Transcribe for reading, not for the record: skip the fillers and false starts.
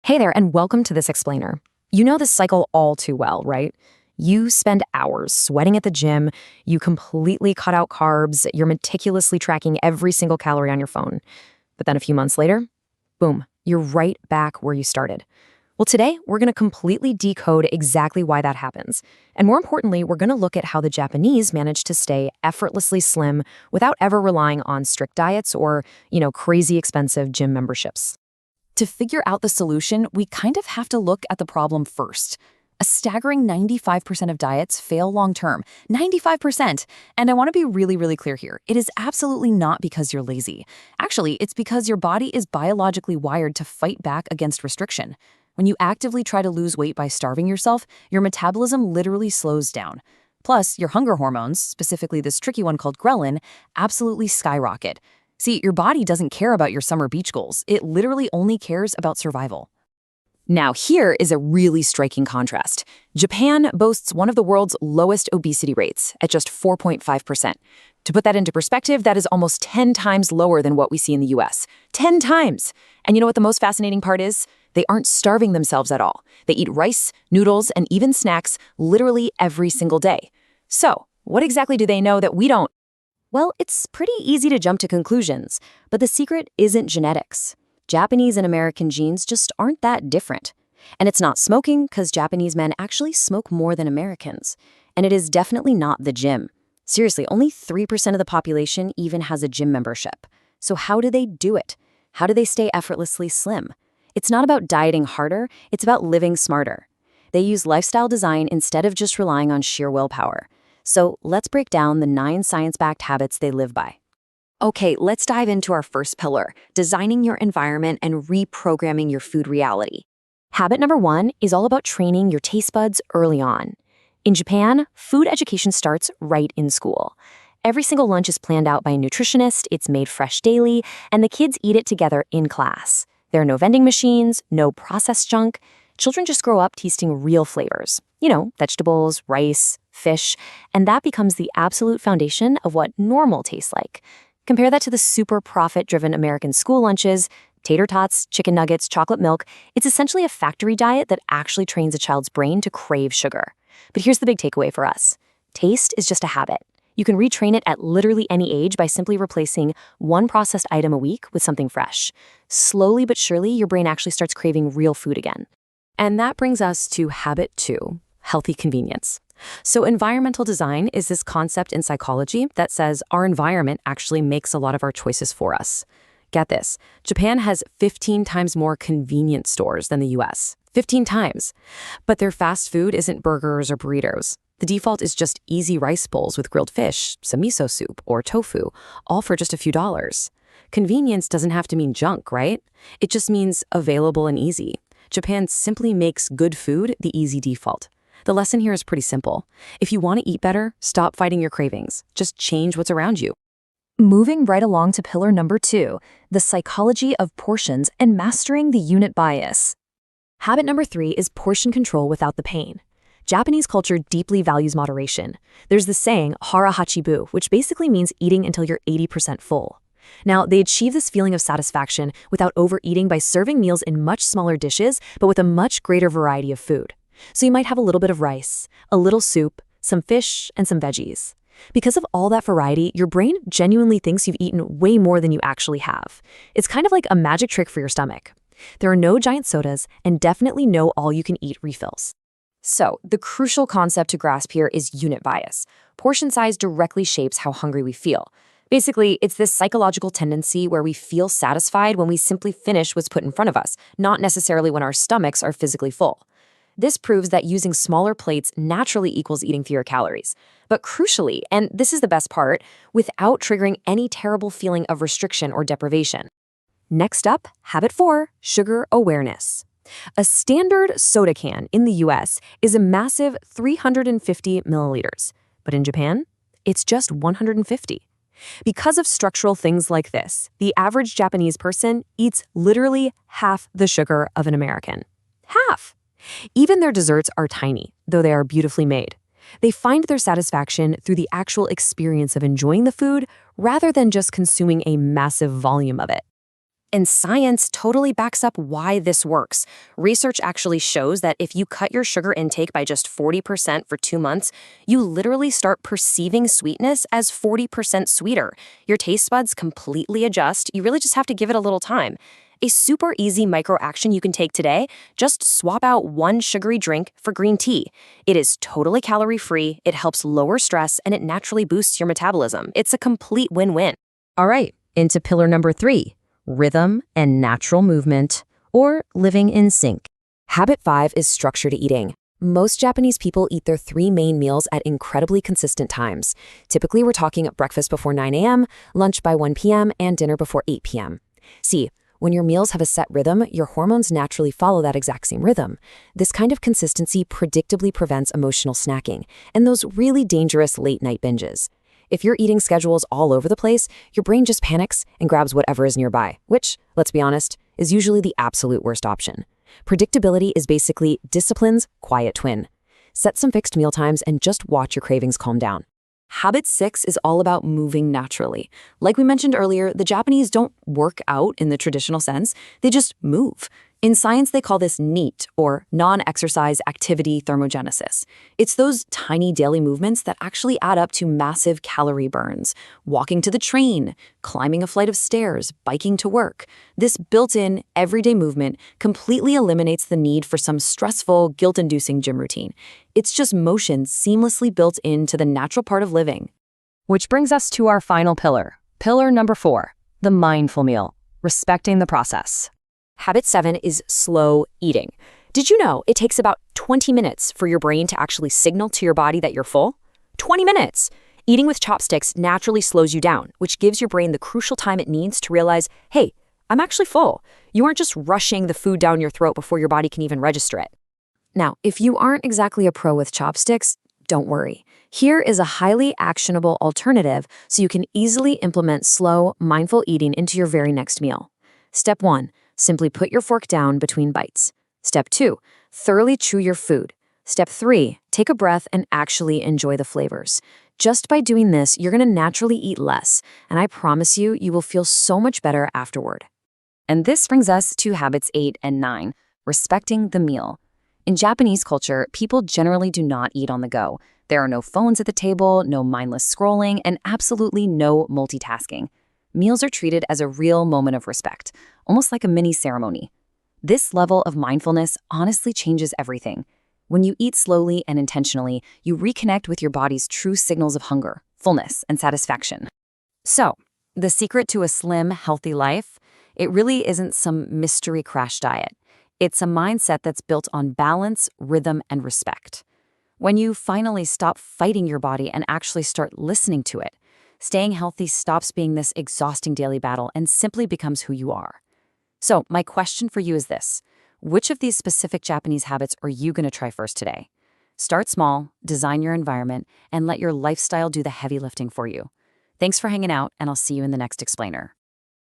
Hey there, and welcome to This Explainer. You know this cycle all too well, right? You spend hours sweating at the gym, you completely cut out carbs, you're meticulously tracking every single calorie on your phone. But then a few months later, boom, you're right back where you started. Well, today, we're going to completely decode exactly why that happens. And more importantly, we're going to look at how the Japanese manage to stay effortlessly slim without ever relying on strict diets or, crazy expensive gym memberships. To figure out the solution, we kind of have to look at the problem first. A staggering 95% of diets fail long-term. 95%! And I want to be really, really clear here. It is absolutely not because you're lazy. Actually, it's because your body is biologically wired to fight back against restriction. When you actively try to lose weight by starving yourself, your metabolism literally slows down. Plus, your hunger hormones, specifically this tricky one called ghrelin, absolutely skyrocket. See, your body doesn't care about your summer beach goals. It literally only cares about survival. Now, here is a really striking contrast. Japan boasts one of the world's lowest obesity rates at just 4.5%. To put that into perspective, that is almost 10 times lower than what we see in the US. 10 times! And you know what the most fascinating part is? They aren't starving themselves at all. They eat rice, noodles, and even snacks literally every single day. So, what exactly do they know that we don't? Well, it's pretty easy to jump to conclusions, but the secret isn't genetics. Japanese and American genes just aren't that different. And it's not smoking, because Japanese men actually smoke more than Americans. And it is definitely not the gym. Seriously, only 3% of the population even has a gym membership. So how do they do it? How do they stay effortlessly slim? It's not about dieting harder, it's about living smarter. They use lifestyle design instead of just relying on sheer willpower. So let's break down the 9 science-backed habits they live by. Okay, let's dive into our first pillar, designing your environment and reprogramming your food reality. Habit number 1 is all about training your taste buds early on. In Japan, food education starts right in school. Every single lunch is planned out by a nutritionist, it's made fresh daily, and the kids eat it together in class. There are no vending machines, no processed junk. Children just grow up tasting real flavors. Vegetables, rice, fish, and that becomes the absolute foundation of what normal tastes like. Compare that to the super profit-driven American school lunches, tater tots, chicken nuggets, chocolate milk. It's essentially a factory diet that actually trains a child's brain to crave sugar. But here's the big takeaway for us. Taste is just a habit. You can retrain it at literally any age by simply replacing one processed item a week with something fresh. Slowly but surely, your brain actually starts craving real food again. And that brings us to habit 2, healthy convenience. So environmental design is this concept in psychology that says our environment actually makes a lot of our choices for us. Get this, Japan has 15 times more convenience stores than the US. 15 times. But their fast food isn't burgers or burritos. The default is just easy rice bowls with grilled fish, some miso soup, or tofu, all for just a few dollars. Convenience doesn't have to mean junk, right? It just means available and easy. Japan simply makes good food the easy default. The lesson here is pretty simple. If you want to eat better, stop fighting your cravings. Just change what's around you. Moving right along to pillar number 2, the psychology of portions and mastering the unit bias. Habit number 3 is portion control without the pain. Japanese culture deeply values moderation. There's the saying, hara hachi, which basically means eating until you're 80% full. Now, they achieve this feeling of satisfaction without overeating by serving meals in much smaller dishes, but with a much greater variety of food. So you might have a little bit of rice, a little soup, some fish, and some veggies. Because of all that variety, your brain genuinely thinks you've eaten way more than you actually have. It's kind of like a magic trick for your stomach. There are no giant sodas and definitely no all-you-can-eat refills. So, the crucial concept to grasp here is unit bias. Portion size directly shapes how hungry we feel. Basically, it's this psychological tendency where we feel satisfied when we simply finish what's put in front of us, not necessarily when our stomachs are physically full. This proves that using smaller plates naturally equals eating fewer calories. But crucially, and this is the best part, without triggering any terrible feeling of restriction or deprivation. Next up, habit 4, sugar awareness. A standard soda can in the US is a massive 350 milliliters, but in Japan, it's just 150. Because of structural things like this, the average Japanese person eats literally half the sugar of an American. Half! Even their desserts are tiny, though they are beautifully made. They find their satisfaction through the actual experience of enjoying the food rather than just consuming a massive volume of it. And science totally backs up why this works. Research actually shows that if you cut your sugar intake by just 40% for 2 months, you literally start perceiving sweetness as 40% sweeter. Your taste buds completely adjust. You really just have to give it a little time. A super easy micro action you can take today: just swap out one sugary drink for green tea. It is totally calorie-free, it helps lower stress, and it naturally boosts your metabolism. It's a complete win-win. All right, into pillar number 3. Rhythm and natural movement, or living in sync. Habit 5 is structured eating. Most Japanese people eat their 3 main meals at incredibly consistent times. Typically, we're talking breakfast before 9 a.m., lunch by 1 p.m., and dinner before 8 p.m. See, when your meals have a set rhythm, your hormones naturally follow that exact same rhythm. This kind of consistency predictably prevents emotional snacking and those really dangerous late-night binges. If your eating schedule's all over the place, your brain just panics and grabs whatever is nearby, which, let's be honest, is usually the absolute worst option. Predictability is basically discipline's quiet twin. Set some fixed meal times and just watch your cravings calm down. Habit 6 is all about moving naturally. Like we mentioned earlier, the Japanese don't work out in the traditional sense, they just move. In science, they call this NEAT, or non-exercise activity thermogenesis. It's those tiny daily movements that actually add up to massive calorie burns. Walking to the train, climbing a flight of stairs, biking to work. This built-in, everyday movement completely eliminates the need for some stressful, guilt-inducing gym routine. It's just motion seamlessly built into the natural part of living. Which brings us to our final pillar. Pillar number 4, the mindful meal, respecting the process. Habit 7 is slow eating. Did you know it takes about 20 minutes for your brain to actually signal to your body that you're full? 20 minutes! Eating with chopsticks naturally slows you down, which gives your brain the crucial time it needs to realize, hey, I'm actually full. You aren't just rushing the food down your throat before your body can even register it. Now, if you aren't exactly a pro with chopsticks, don't worry. Here is a highly actionable alternative so you can easily implement slow, mindful eating into your very next meal. Step 1. Simply put your fork down between bites. Step 2, thoroughly chew your food. Step 3, take a breath and actually enjoy the flavors. Just by doing this, you're going to naturally eat less, and I promise you, you will feel so much better afterward. And this brings us to habits 8 and 9, respecting the meal. In Japanese culture, people generally do not eat on the go. There are no phones at the table, no mindless scrolling, and absolutely no multitasking. Meals are treated as a real moment of respect, almost like a mini ceremony. This level of mindfulness honestly changes everything. When you eat slowly and intentionally, you reconnect with your body's true signals of hunger, fullness, and satisfaction. So, the secret to a slim, healthy life? It really isn't some mystery crash diet. It's a mindset that's built on balance, rhythm, and respect. When you finally stop fighting your body and actually start listening to it, staying healthy stops being this exhausting daily battle and simply becomes who you are. So, my question for you is this: which of these specific Japanese habits are you going to try first today? Start small, design your environment, and let your lifestyle do the heavy lifting for you. Thanks for hanging out, and I'll see you in the next explainer.